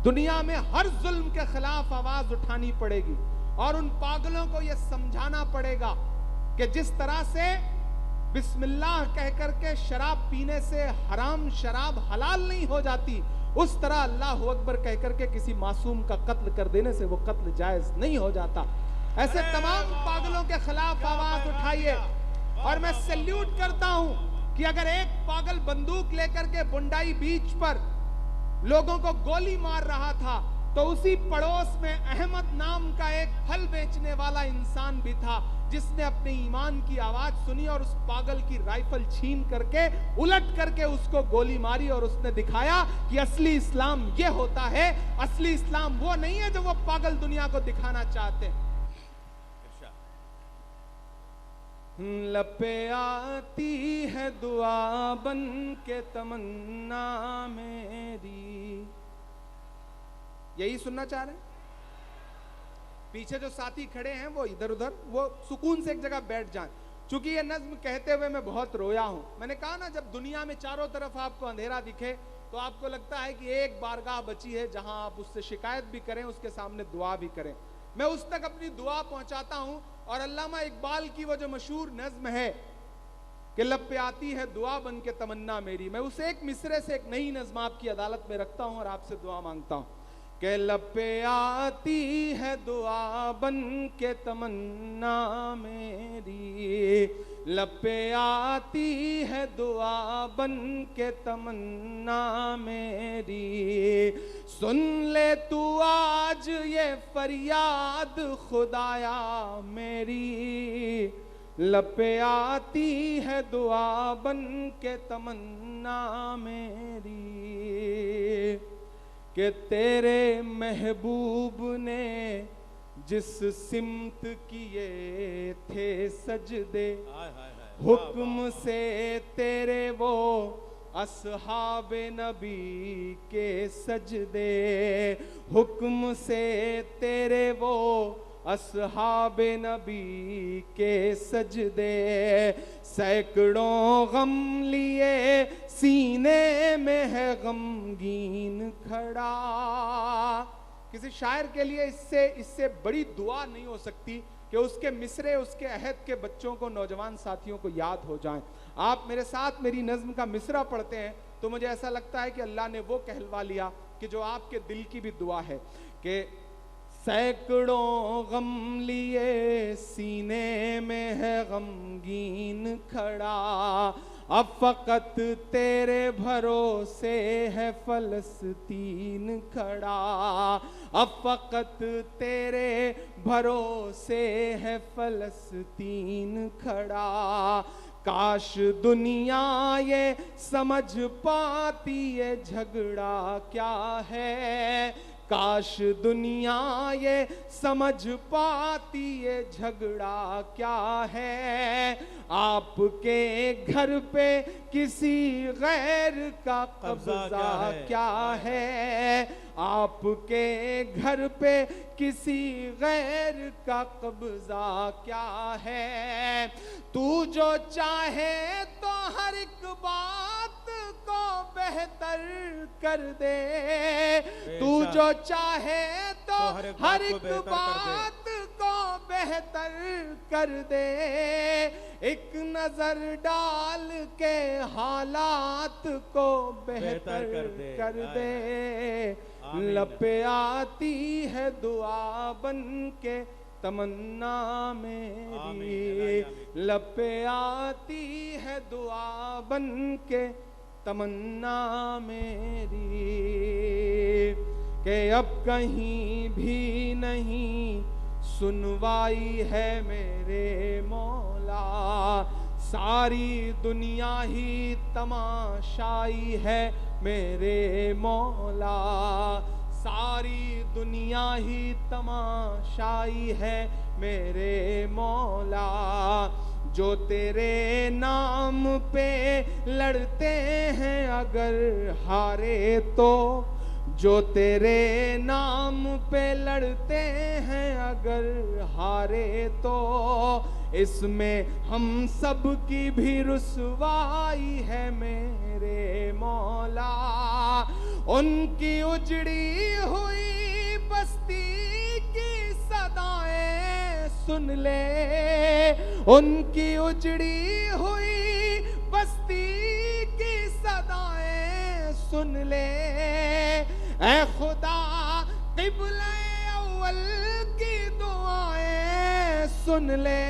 दुनिया में हर जुल्म के खिलाफ आवाज उठानी पड़ेगी और उन पागलों को यह समझाना पड़ेगा कि जिस तरह से बिस्मिल्लाह कह करके शराब पीने से हराम शराब हलाल नहीं हो जाती, उस तरह अल्लाह अकबर कह करके किसी मासूम का कत्ल कर देने से वो कत्ल जायज नहीं हो जाता। ऐसे तमाम पागलों के खिलाफ आवाज उठाइए। और मैं सैल्यूट करता हूं कि अगर एक पागल बंदूक लेकर के बुंडाई बीच पर लोगों को गोली मार रहा था तो उसी पड़ोस में अहमद नाम का एक फल बेचने वाला इंसान भी था जिसने अपने ईमान की आवाज सुनी और उस पागल की राइफल छीन करके उलट करके उसको गोली मारी और उसने दिखाया कि असली इस्लाम ये होता है। असली इस्लाम वो नहीं है जो वो पागल दुनिया को दिखाना चाहते हैं। लपे आती है दुआ बन के तमन्ना मेरी, यही सुनना चाह रहे हैं? पीछे जो साथी खड़े हैं वो इधर उधर वो सुकून से एक जगह बैठ जाएं, क्योंकि ये नज्म कहते हुए मैं बहुत रोया हूं। मैंने कहा ना, जब दुनिया में चारों तरफ आपको अंधेरा दिखे तो आपको लगता है कि एक बारगाह बची है जहां आप उससे शिकायत भी करें, उसके सामने दुआ भी करें। मैं उस तक अपनी दुआ पहुंचाता हूं। और अल्लामा इकबाल की वो जो मशहूर नज्म है कि लब पे आती है दुआ बन के तमन्ना मेरी, मैं उसे एक मिसरे से एक नई नज्म आपकी अदालत में रखता हूं और आपसे दुआ मांगता हूं कि लब पे आती है दुआ बन के तमन्ना मेरी, लब पे आती है दुआ बन के तमन्ना मेरी, सुन ले तू आज ये फरियाद खुदाया मेरी, लब पे आती है दुआ बन के तमन्ना मेरी, कि तेरे महबूब ने जिस सिमत किए थे सजदे, हुक्म से तेरे वो अस्हाबे नबी के सजदे, हुक्म से तेरे वो अस्हाबे नबी के सजदे, सैकड़ों गम लिए सीने में है गमगीन खड़ा। किसी शायर के लिए इससे बड़ी दुआ नहीं हो सकती कि उसके मिसरे उसके अहद के बच्चों को, नौजवान साथियों को याद हो जाएं। आप मेरे साथ मेरी नज्म का मिसरा पढ़ते हैं तो मुझे ऐसा लगता है कि अल्लाह ने वो कहलवा लिया कि जो आपके दिल की भी दुआ है कि सैकड़ों गम लिए सीने में है गमगीन खड़ा, अब फकत तेरे भरोसे है फलस्तीन खड़ा, अब फकत तेरे भरोसे है फलस्तीन खड़ा, काश दुनिया ये समझ पाती ये झगड़ा क्या है, काश दुनिया ये समझ पाती ये झगड़ा क्या है, आपके घर पे किसी गैर का कब्जा क्या है, आपके घर पे किसी गैर का कब्जा क्या है, तू जो चाहे तो हर एक बात को बेहतर कर दे, तू जो चाहे तो हर एक बात को बेहतर कर दे, एक नजर डाल के हालात को बेहतर कर दे, लब पे आती है दुआ बन के तमन्ना मेरी, लब पे आती है दुआ बन के तमन्ना मेरी, के अब कहीं भी नहीं सुनवाई है मेरे मौला, सारी दुनिया ही तमाशाई है मेरे मौला, सारी दुनिया ही तमाशाई है मेरे मौला, जो तेरे नाम पे लड़ते हैं अगर हारे तो, जो तेरे नाम पे लड़ते हैं अगर हारे तो, इसमें हम सब की भी रुसवाई है मेरे मौला, उनकी उजड़ी सुन ले, उनकी उजड़ी हुई बस्ती की सदाएं सुन ले। ऐ खुदा क़िबला अव्वल की दुआएं सुन ले।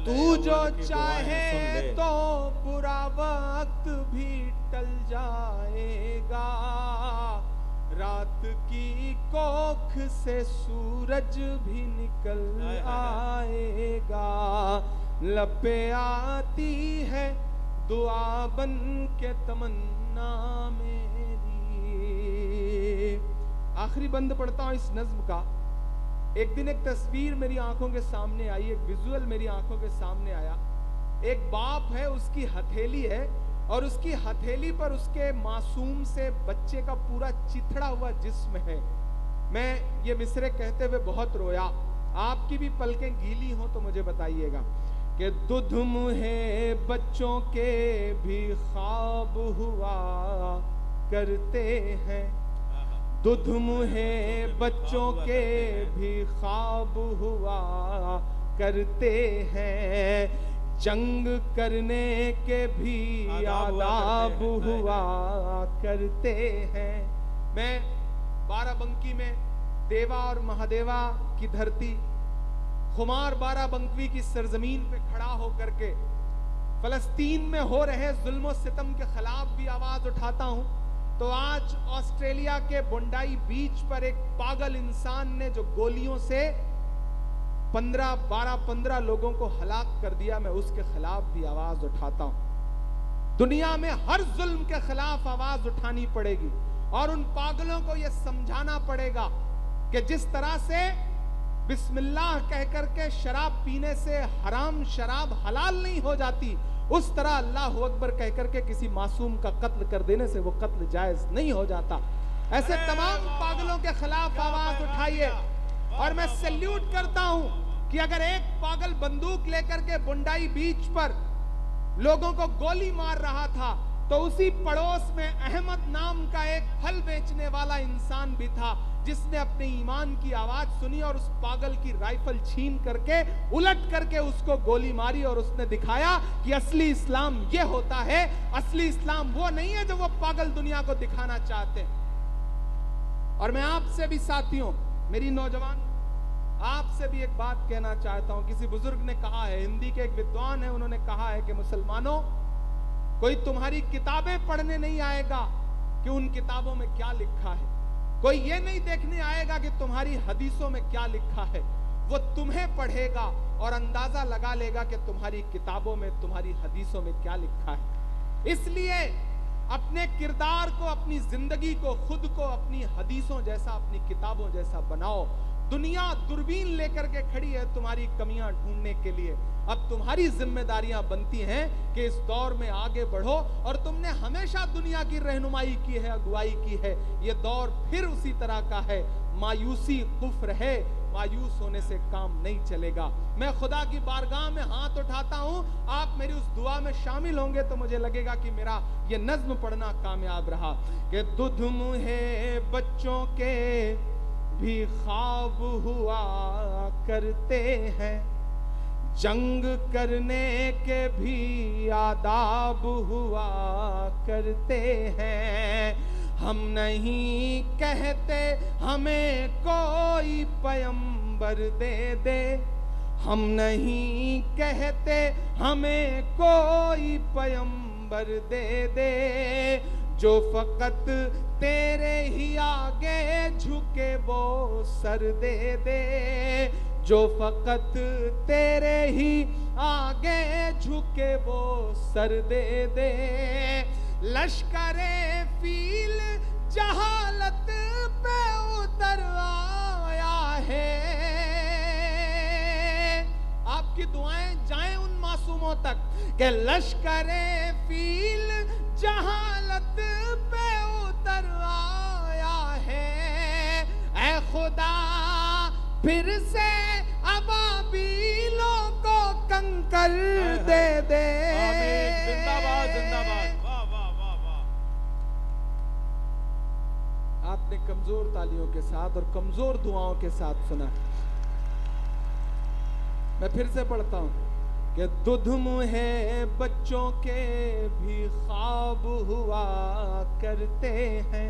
तू जो चाहे तो बुरा वक्त भी टल जाएगा, रात की कोख से सूरज भी निकल आएगा। लपे आती है दुआ बन के तमन्ना मेरी। आखिरी बंद पढ़ता हूं इस नज्म का। एक दिन एक तस्वीर मेरी आंखों के सामने आई, एक विजुअल मेरी आंखों के सामने आया। एक बाप है, उसकी हथेली है और उसकी हथेली पर उसके मासूम से बच्चे का पूरा चिथड़ा हुआ जिस्म है। मैं ये मिसरे कहते हुए बहुत रोया। आपकी भी पलकें गीली हो तो मुझे बताइएगा कि दुध मुहे बच्चों के भी ख्वाब हुआ करते हैं, दुध मुहे बच्चों के भी ख्वाब हुआ करते हैं, जंग करने के भी आदाब हुआ करते हैं। मैं बाराबंकी में देवा और महादेवा की धरती खुमार बाराबंकी की सरजमीन पे खड़ा होकर के फलस्तीन में हो रहे जुल्म सितम के खिलाफ भी आवाज उठाता हूं। तो आज ऑस्ट्रेलिया के बोंडाई बीच पर एक पागल इंसान ने जो गोलियों से 12-15 लोगों को हलाक कर दिया, मैं उसके खिलाफ भी आवाज उठाता हूं। दुनिया में हर जुल्म के खिलाफ आवाज उठानी पड़ेगी और उन पागलों को यह समझाना पड़ेगा कि जिस तरह से बिस्मिल्लाह कहकर के शराब पीने से हराम शराब हलाल नहीं हो जाती, उस तरह अल्लाह अकबर कहकर के किसी मासूम का कत्ल कर देने से वो कत्ल जायज नहीं हो जाता। ऐसे तमाम पागलों के खिलाफ आवाज उठाइए। और मैं सैल्यूट करता हूं कि अगर एक पागल बंदूक लेकर के बुंडाई बीच पर लोगों को गोली मार रहा था तो उसी पड़ोस में अहमद नाम का एक फल बेचने वाला इंसान भी था, जिसने अपने ईमान की आवाज सुनी और उस पागल की राइफल छीन करके उलट करके उसको गोली मारी और उसने दिखाया कि असली इस्लाम ये होता है। असली इस्लाम वो नहीं है जो वो पागल दुनिया को दिखाना चाहते हैं। और मैं आपसे भी साथियों, मेरी नौजवान, आपसे भी एक बात कहना चाहता हूं। किसी बुजुर्ग ने कहा है, हिंदी के एक विद्वान है, उन्होंने कहा है कि मुसलमानों, कोई तुम्हारी किताबें पढ़ने नहीं आएगा कि उन किताबों में क्या लिखा है, कोई ये नहीं देखने आएगा कि तुम्हारी हदीसों में क्या लिखा है, वो तुम्हें पढ़ेगा और अंदाजा लगा लेगा कि तुम्हारी किताबों में, तुम्हारी हदीसों में क्या लिखा है। इसलिए अपने किरदार को, अपनी जिंदगी को, खुद को अपनी हदीसों जैसा, अपनी किताबों जैसा बनाओ। दुनिया दूरबीन लेकर के खड़ी है तुम्हारी कमियां ढूंढने के लिए। अब तुम्हारी जिम्मेदारियां बनती हैं कि इस दौर में आगे बढ़ो। और तुमने हमेशा दुनिया की रहनुमाई की है, अगुवाई की है। ये दौर फिर उसी तरह का है। मायूसी कुफ्र है, मायूस होने से काम नहीं चलेगा। मैं खुदा की बारगाह में हाथ उठाता हूं, आप मेरी उस दुआ में शामिल होंगे तो मुझे लगेगा कि मेरा ये नज्म पढ़ना कामयाब रहा कि दुध मुहे बच्चों के भी ख्वाब हुआ करते हैं, जंग करने के भी आदाब हुआ करते हैं। हम नहीं कहते हमें कोई पैगंबर दे दे, हम नहीं कहते हमें कोई पैगंबर दे दे, जो फकत तेरे ही आगे झुके वो सर दे दे, जो फकत तेरे ही आगे झुके वो सर दे दे। लश्करे फील जहालत पे उतर आया है। आपकी दुआएं जाएं उन मासूमों तक कि लश्करे फील जहालत पे उतर आया है। ऐ खुदा फिर से अबाबीलों को कंकर दे दे। जिंदाबाद जिंदाबाद, वाह वाह वाह वाह। आपने कमजोर तालियों के साथ और कमजोर दुआओं के साथ सुना। मैं फिर से पढ़ता हूं कि दुध मुहे बच्चों के भी ख्वाब हुआ करते हैं,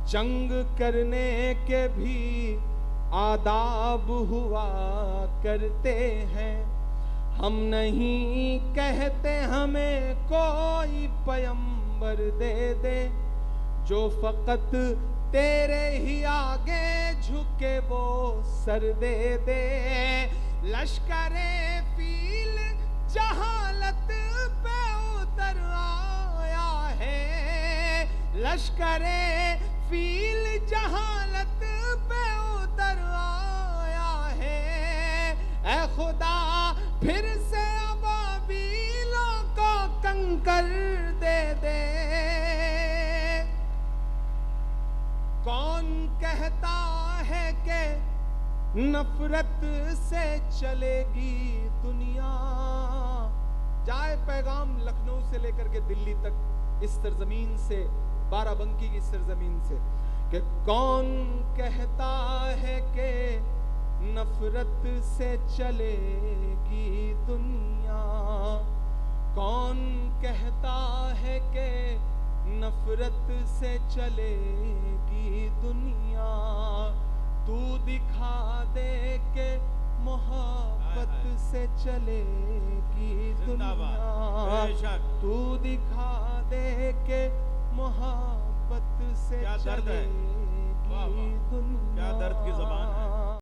जंग करने के भी आदाब हुआ करते हैं। हम नहीं कहते हमें कोई पैगंबर दे दे, जो फकत तेरे ही आगे झुके वो सर दे दे। लश्करे फील जहालत पे उतर आया है, लश्करे फील जहालत पे उतर आया है। ऐ खुदा फिर से अबाबीलों को कंकर दे दे। कौन कहता है कि नफरत से चलेगी दुनिया। जाए पैगाम लखनऊ से लेकर के दिल्ली तक, इस सरजमीन से, बाराबंकी की सरजमीन से, कि कौन कहता है कि नफरत से चलेगी दुनिया। कौन कहता है कि नफरत से चलेगी दुनिया। तू दिखा दे के मोहब्बत से चलेगी दुनिया। तू दिखा दे के मोहब्बत से क्या दर्द है, चलेगी दुनिया। क्या दर्द की ज़बान है।